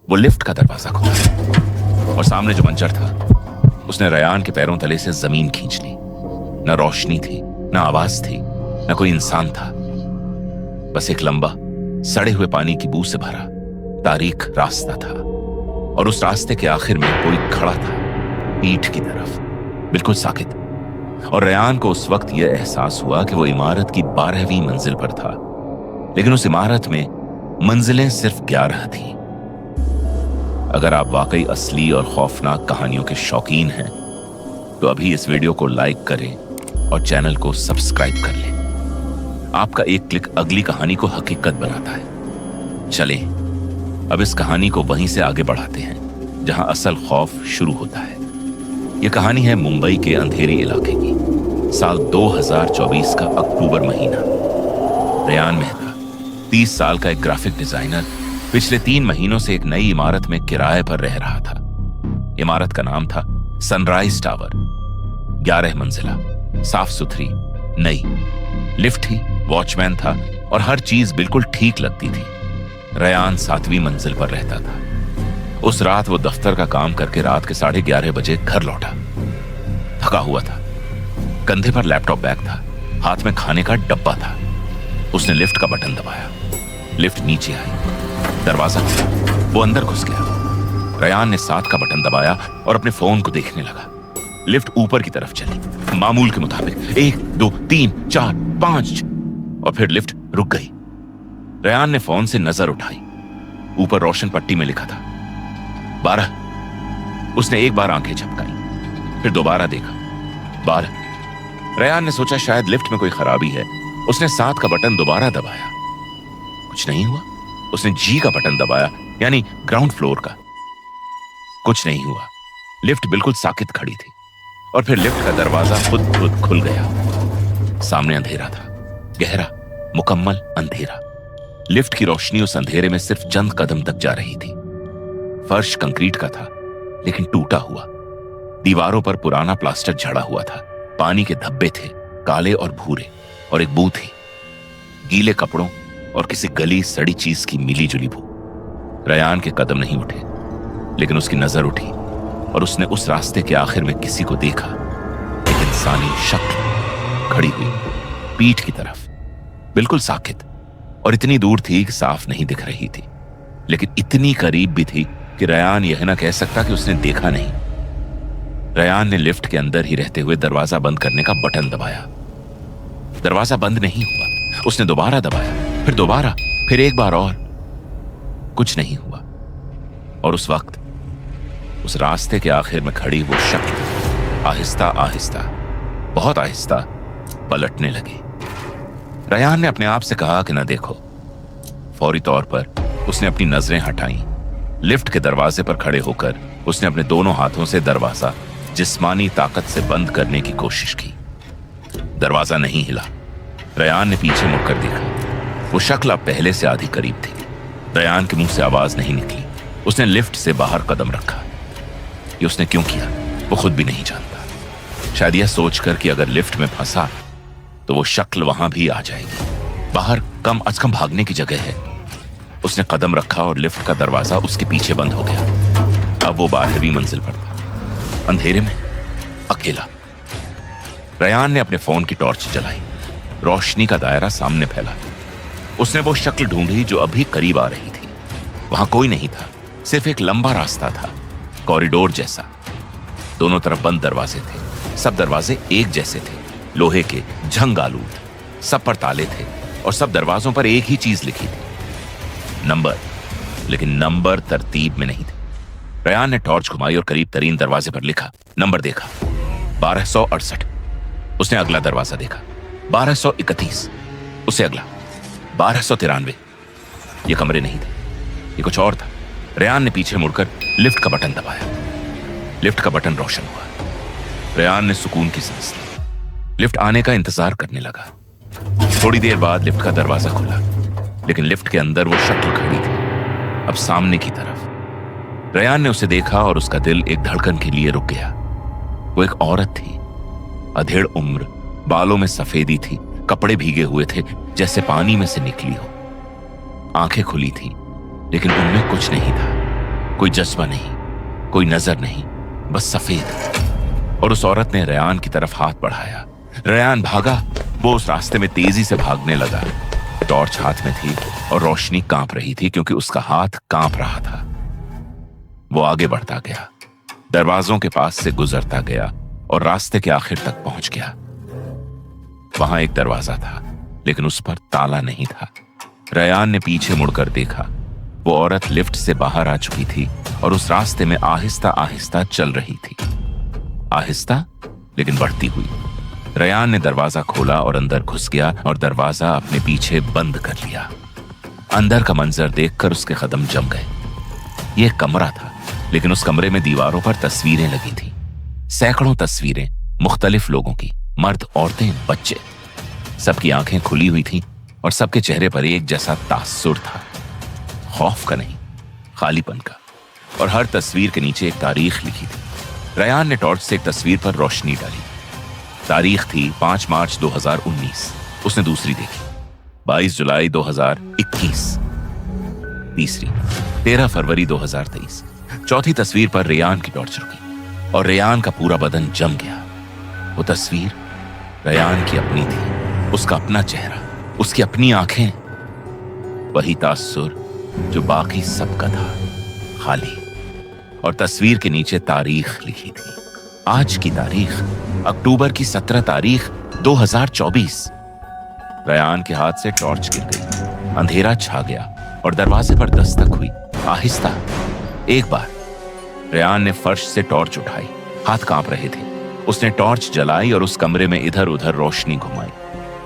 वो लिफ्ट का दरवाजा खोला और सामने जो मंजर था उसने रेयान के पैरों तले से जमीन खींच ली। न रोशनी थी, न आवाज थी, न कोई इंसान था। बस एक लंबा सड़े हुए पानी की बू से भरा तारीख रास्ता था और उस रास्ते के आखिर में कोई खड़ा था, पीठ की तरफ, बिल्कुल साकित। और रेयान को उस वक्त यह एहसास हुआ कि वो इमारत की 12वीं मंजिल पर था, लेकिन उस इमारत में मंजिलें सिर्फ 11 थी। अगर आप वाकई असली और खौफनाक कहानियों के शौकीन हैं तो अभी इस वीडियो को लाइक करें और चैनल को सब्सक्राइब कर लें। आपका एक क्लिक अगली कहानी को हकीकत बनाता है। चलें अब इस कहानी को वहीं से आगे बढ़ाते हैं जहां असल खौफ शुरू होता है। यह कहानी है मुंबई के अंधेरे इलाके की। साल 2024 का अक्टूबर महीना। रेयान मेहता 30 साल का एक ग्राफिक डिजाइनर पिछले 3 महीनों से एक नई इमारत में किराए पर रह रहा था। इमारत का नाम था सनराइज टावर। 11 मंजिला, साफ सुथरी, नई। लिफ्ट थी, वॉचमैन था और हर चीज बिल्कुल ठीक लगती थी। रेयान 7वीं मंजिल पर रहता था। उस रात वो दफ्तर का काम करके रात के 11:30 बजे घर लौटा। थका हुआ था, कंधे पर लैपटॉप बैग था, हाथ में खाने का डब्बा था। उसने लिफ्ट का बटन दबाया। लिफ्ट नीचे आई, दरवाजा खुला, वो अंदर घुस गया। रेयान ने 7 का बटन दबाया और अपने फोन को देखने लगा। लिफ्ट ऊपर की तरफ चली, मामूल के मुताबिक 1 2 3 4 5 और फिर लिफ्ट रुक गई। रेयान ने फोन से नजर उठाई। ऊपर रोशन पट्टी में लिखा था 12। उसने एक बार आंखें झपकाई, फिर दोबारा देखा 12। रेयान ने सोचा शायद लिफ्ट में कोई खराबी है। उसने 7 का बटन दोबारा दबाया, कुछ नहीं हुआ। उसने जी का बटन दबाया, यानी ग्राउंड फ्लोर का, कुछ नहीं हुआ। लिफ्ट बिल्कुल साकित खड़ी थी और फिर लिफ्ट का दरवाजा खुद खुल गया। सामने अंधेरा था, गहरा, मुकम्मल अंधेरा। लिफ्ट की रोशनी उस अंधेरे में सिर्फ चंद कदम तक जा रही थी। फर्श कंक्रीट का था लेकिन टूटा हुआ। दीवारों पर पुराना प्लास्टर झड़ा हुआ था। पानी के धब्बे थे, काले और भूरे, और एक बू थी, गीले कपड़ों और किसी गली सड़ी चीज की मिली जुली बू। रेयान के कदम नहीं उठे, लेकिन उसकी नजर उठी और उसने उस रास्ते के आखिर में किसी को देखा। एक इंसानी शक्ल खड़ी हुई, पीठ की तरफ, बिल्कुल साकित, और इतनी दूर थी कि साफ नहीं दिख रही थी, लेकिन इतनी करीब भी थी कि रेयान यह ना कह सकता कि उसने देखा नहीं। रेयान ने लिफ्ट के अंदर ही रहते हुए दरवाजा बंद करने का बटन दबाया। दरवाजा बंद नहीं हुआ। उसने दोबारा दबाया, फिर दोबारा, फिर एक बार और, कुछ नहीं हुआ। और उस वक्त उस रास्ते के आखिर में खड़ी वो शक्ल आहिस्ता आहिस्ता, बहुत आहिस्ता पलटने लगी। रेयान ने अपने आप से कहा कि न देखो। फौरी तौर पर उसने अपनी नजरें हटाई। लिफ्ट के दरवाजे पर खड़े होकर उसने अपने दोनों हाथों से दरवाजा जिस्मानी ताकत से बंद करने की कोशिश की। दरवाजा नहीं हिला। रेयान ने पीछे मुड़कर देखा। वो शक्ल अब पहले से आधी करीब थी। रेयान के मुंह से आवाज नहीं निकली। उसने लिफ्ट से बाहर कदम रखा। ये उसने क्यों किया वो खुद भी नहीं जानता। शायद यह सोचकर कि अगर लिफ्ट में फंसा तो वो शक्ल वहां भी आ जाएगी। बाहर कम अज कम भागने की जगह है। उसने कदम रखा और लिफ्ट का दरवाजा उसके पीछे बंद हो गया। अब वो 12वीं मंजिल पर था, अंधेरे में, अकेला। रेयान ने अपने फोन की टॉर्च जलाई। रोशनी का दायरा सामने फैला। उसने वो शक्ल ढूंढी जो अभी करीब आ रही थी। वहां कोई नहीं था, सिर्फ एक लंबा रास्ता था, कॉरिडोर जैसा। दोनों तरफ बंद दरवाजे थे। सब दरवाजे एक जैसे थे, लोहे के, झंग आलूद। सब पर ताले थे और सब दरवाजों पर एक ही चीज लिखी थी, नंबर। लेकिन नंबर तरतीब में नहीं थे। रेयान ने टॉर्च घुमाई और करीब तरीन दरवाजे पर लिखा नंबर देखा, 1268। उसने अगला दरवाजा देखा, 1231। उससे अगला, 1293। ये कमरे नहीं थे, ये कुछ और था। रेयान ने पीछे मुड़कर लिफ्ट का बटन दबाया। लिफ्ट का बटन रोशन हुआ। रेयान ने सुकून की सांस ली। लिफ्ट आने का इंतजार करने लगा। थोड़ी देर बाद लिफ्ट का दरवाजा खुला, लेकिन लिफ्ट के अंदर वो शक्ल खड़ी थी, अब सामने की तरफ। रेयान ने उसे देखा और उसका दिल एक धड़कन के लिए रुक गया। वो एक औरत थी, अधेड़ उम्र, बालों में सफेदी थी, कपड़े भीगे हुए थे जैसे पानी में से निकली हो। आंखें खुली थी, लेकिन उनमें कुछ नहीं था। कोई जज्बा नहीं, कोई नजर नहीं, बस सफेद। और उस औरत ने रेयान की तरफ हाथ बढ़ाया। रेयान भागा। वो उस रास्ते में तेजी से भागने लगा। टॉर्च हाथ में थी और रोशनी कांप रही थी क्योंकि उसका हाथ कांप रहा था। वो आगे बढ़ता गया, दरवाजों के पास से गुजरता गया और रास्ते के आखिर तक पहुंच गया। वहां एक दरवाजा था, लेकिन उस पर ताला नहीं था। रेयान ने पीछे मुड़कर देखा। वो औरत लिफ्ट से बाहर आ चुकी थी और उस रास्ते में आहिस्ता आहिस्ता चल रही थी। आहिस्ता लेकिन बढ़ती हुई। रेयान ने दरवाजा खोला और अंदर घुस गया और दरवाजा अपने पीछे बंद कर लिया। अंदर का मंजर देखकर उसके कदम जम गए। यह एक कमरा था, लेकिन उस कमरे में दीवारों पर तस्वीरें लगी थी। सैकड़ों तस्वीरें मुख्तलिफ लोगों की, मर्द, औरतें, बच्चे। सबकी आंखें खुली हुई थीं और सबके चेहरे पर एक जैसा तासुर था। खौफ का नहीं, खालीपन का। और हर तस्वीर के नीचे एक तारीख लिखी थी। रेयान ने टॉर्च से एक तस्वीर पर रोशनी डाली। तारीख थी 5 मार्च 2019। उसने दूसरी देखी, 22 जुलाई 2021। तीसरी 13 फरवरी 2023। चौथी तस्वीर पर रेयान की टॉर्च रुकी और रेयान का पूरा बदन जम गया। वो तस्वीर रेयान की अपनी थी, उसका अपना चेहरा, उसकी अपनी आंखें। वही तासुर जो बाकी सबका था, खाली। और तस्वीर के नीचे तारीख लिखी थी। आज की तारीख अक्टूबर की 17 तारीख 2024। रेयान के हाथ से टॉर्च गिर गई। अंधेरा छा गया और दरवाजे पर दस्तक हुई, आहिस्ता। एक बार रेयान ने फर्श से टॉर्च उठाई। हाथ कांप रहे थे। उसने टॉर्च जलाई और उस कमरे में इधर उधर रोशनी घुमाई।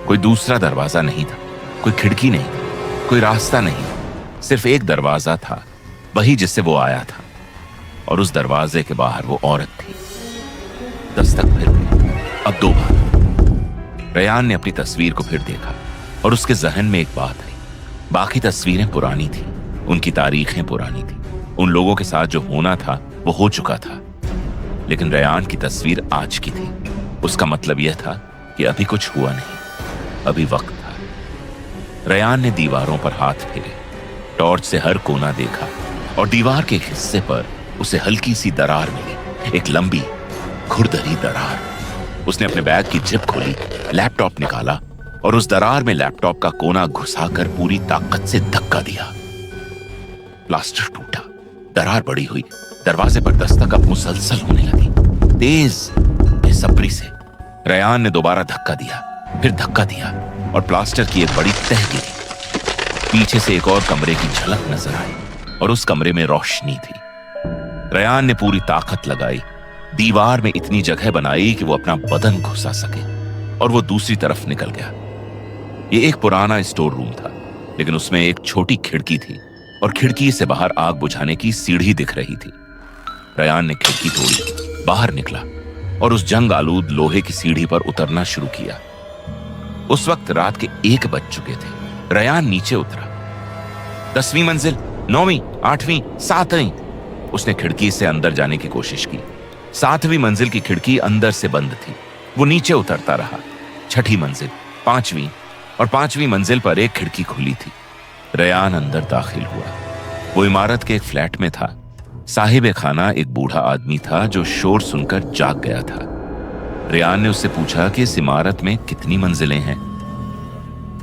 कोई दूसरा दरवाजा नहीं था, कोई खिड़की नहीं थी, कोई रास्ता नहीं। सिर्फ एक दरवाजा था, वही जिससे वो आया था। और उस दरवाजे के बाहर वो औरत थी। दस्तक फिर हुई, अब 2 बार। रेयान ने अपनी तस्वीर को फिर देखा और उसके जहन में एक बात आई। बाकी तस्वीरें पुरानी थी, उनकी तारीखें पुरानी थी। उन लोगों के साथ जो होना था वो हो चुका था, लेकिन रेयान की तस्वीर आज की थी। उसका मतलब यह था कि अभी कुछ हुआ नहीं, अभी वक्त था। रेयान ने दीवारों पर हाथ फेरे, टॉर्च से हर कोना देखा और दीवार के एक हिस्से पर उसे हल्की सी दरार मिली, एक लंबी खुरदरी दरार। उसने अपने बैग की जिप खोली, लैपटॉप निकाला और उस दरार में लैपटॉप का कोना घुसाकर पूरी ताकत से धक्का दिया। प्लास्टर टूटा, दरार बड़ी हुई। दरवाजे पर दस्तक अब मुसलसल होने लगी, तेज, बेसब्री से। रेयान ने दोबारा धक्का दिया, फिर धक्का दिया और प्लास्टर की एक बड़ी तह गिरी। पीछे से एक और कमरे की झलक नजर आई और उस कमरे में रोशनी थी। रेयान ने पूरी ताकत लगाई, दीवार में इतनी जगह बनाई कि वो अपना बदन घुसा सके और वो दूसरी तरफ निकल गया। ये एक पुराना स्टोर रूम था, लेकिन उसमें एक छोटी खिड़की थी और खिड़की से बाहर आग बुझाने की सीढ़ी दिख रही थी। रेयान ने खिड़की तोड़ी, बाहर निकला और उस जंग आलूद लोहे की सीढ़ी पर उतरना शुरू किया। उस वक्त रात के 1 बज चुके थे। रेयान नीचे उतरा। 10वीं मंजिल, 9वीं, 8वीं, 7वीं। उसने खिड़की से अंदर जाने की कोशिश की। 7वीं मंजिल की खिड़की अंदर से बंद थी। वो नीचे उतरता रहा। 6ठी मंजिल, 5वीं और 5वीं मंजिल पर एक खिड़की खुली थी। रेयान अंदर दाखिल हुआ। वो इमारत के एक फ्लैट में था। साहिब खाना एक बूढ़ा आदमी था जो शोर सुनकर जाग गया था। रेयान ने उससे पूछा कि इस इमारत में कितनी मंजिलें हैं।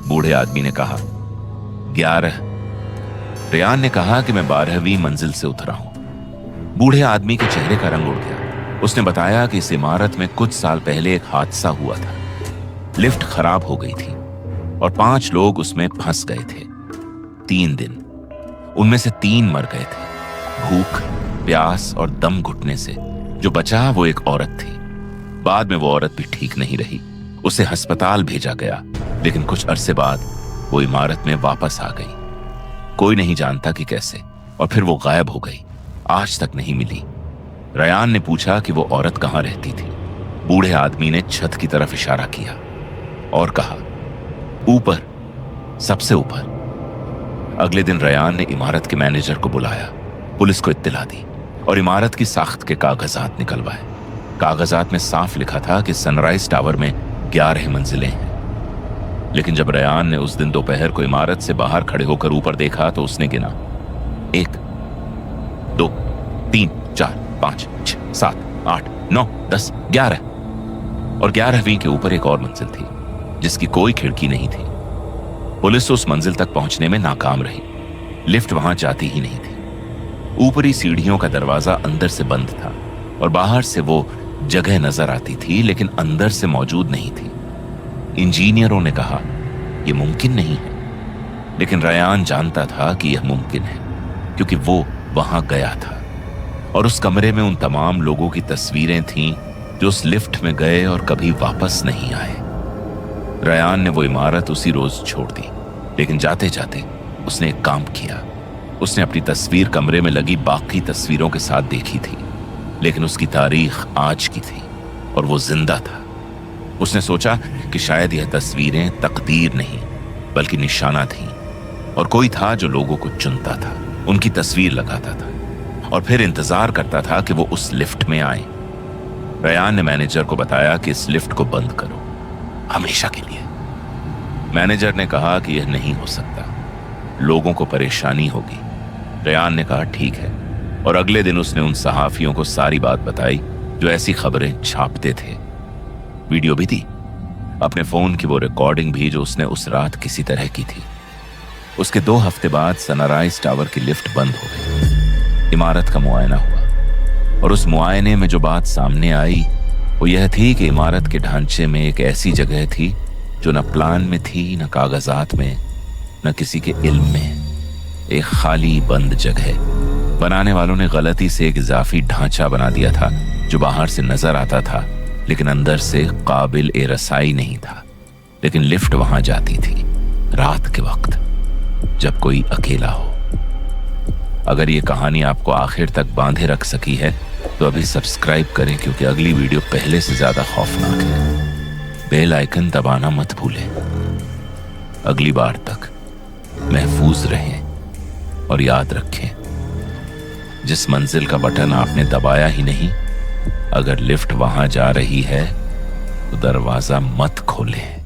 बूढ़े आदमी ने कहा 11। रेयान ने कहा कि मैं 12वीं मंजिल से उतरा हूं। बूढ़े आदमी के चेहरे का रंग उड़ गया। उसने बताया कि इस इमारत में कुछ साल पहले एक हादसा हुआ था। लिफ्ट खराब हो गई थी और 5 लोग उसमें फंस गए थे। 3 दिन, उनमें से 3 मर गए थे, भूख, प्यास और दम घुटने से। जो बचा वो एक औरत थी। बाद में वो औरत भी ठीक नहीं रही। उसे अस्पताल भेजा गया, लेकिन कुछ अरसे बाद वो इमारत में वापस आ गई। कोई नहीं जानता कि कैसे, और फिर वो गायब हो गई, आज तक नहीं मिली। रेयान ने पूछा कि वो औरत कहां रहती थी। बूढ़े आदमी ने छत की तरफ इशारा किया और कहा, ऊपर, सबसे ऊपर। अगले दिन रेयान ने इमारत के मैनेजर को बुलाया, पुलिस को इत्तला दी और इमारत की साख्त के कागजात निकलवाए। कागजात में साफ लिखा था कि सनराइज टावर में 11 मंजिलें हैं। लेकिन जब रेयान ने उस दिन दोपहर को इमारत से बाहर खड़े होकर ऊपर देखा तो उसने गिना 1, 2, 3, 4, 5, 6, 7, 8, 9, 10, 11 और 11वीं के ऊपर एक और मंजिल थी जिसकी कोई खिड़की नहीं थी। पुलिस उस मंजिल तक पहुंचने में नाकाम रही। लिफ्ट वहां जाती ही नहीं थी। ऊपरी सीढ़ियों का दरवाजा अंदर से बंद था और बाहर से वो जगह नजर आती थी लेकिन अंदर से मौजूद नहीं थी। इंजीनियरों ने कहा यह मुमकिन नहीं है, लेकिन रयान जानता था कि यह मुमकिन है क्योंकि वो वहां गया था और उस कमरे में उन तमाम लोगों की तस्वीरें थीं जो उस लिफ्ट में गए और कभी वापस नहीं आए। रयान ने वो इमारत उसी रोज छोड़ दी, लेकिन जाते जाते उसने एक काम किया। उसने अपनी तस्वीर कमरे में लगी बाकी तस्वीरों के साथ देखी थी, लेकिन उसकी तारीख आज की थी और वो जिंदा था। उसने सोचा कि शायद यह तस्वीरें तकदीर नहीं बल्कि निशाना थीं और कोई था जो लोगों को चुनता था, उनकी तस्वीर लगाता था और फिर इंतजार करता था कि वो उस लिफ्ट में आए। रयान ने मैनेजर को बताया कि इस लिफ्ट को बंद करो हमेशा के लिए। मैनेजर ने कहा कि यह नहीं हो सकता, लोगों को परेशानी होगी। रयान ने कहा ठीक है और अगले दिन उसने उन सहाफियों को सारी बात बताई जो ऐसी खबरें छापते थे। वीडियो भी दी, अपने फोन की वो रिकॉर्डिंग भी जो उसने उस रात किसी तरह की थी। उसके 2 हफ्ते बाद सनराइज टावर की लिफ्ट बंद हो गई। इमारत का मुआयना हुआ और उस मुआयने में जो बात सामने आई वो यह थी कि इमारत के ढांचे में एक ऐसी जगह थी जो न प्लान में थी, न कागजात में, न किसी के इल्म में। एक खाली बंद जगह। बनाने वालों ने गलती से एक इजाफी ढांचा बना दिया था जो बाहर से नजर आता था लेकिन अंदर से काबिल ए रसाई नहीं था। लेकिन लिफ्ट वहां जाती थी रात के वक्त जब कोई अकेला हो। अगर ये कहानी आपको आखिर तक बांधे रख सकी है तो अभी सब्सक्राइब करें क्योंकि अगली वीडियो पहले से ज्यादा खौफनाक है। बेल आइकन दबाना मत भूलें। अगली बार तक महफूज रहें और याद रखें, जिस मंजिल का बटन आपने दबाया ही नहीं, अगर लिफ्ट वहां जा रही है तो दरवाजा मत खोलें।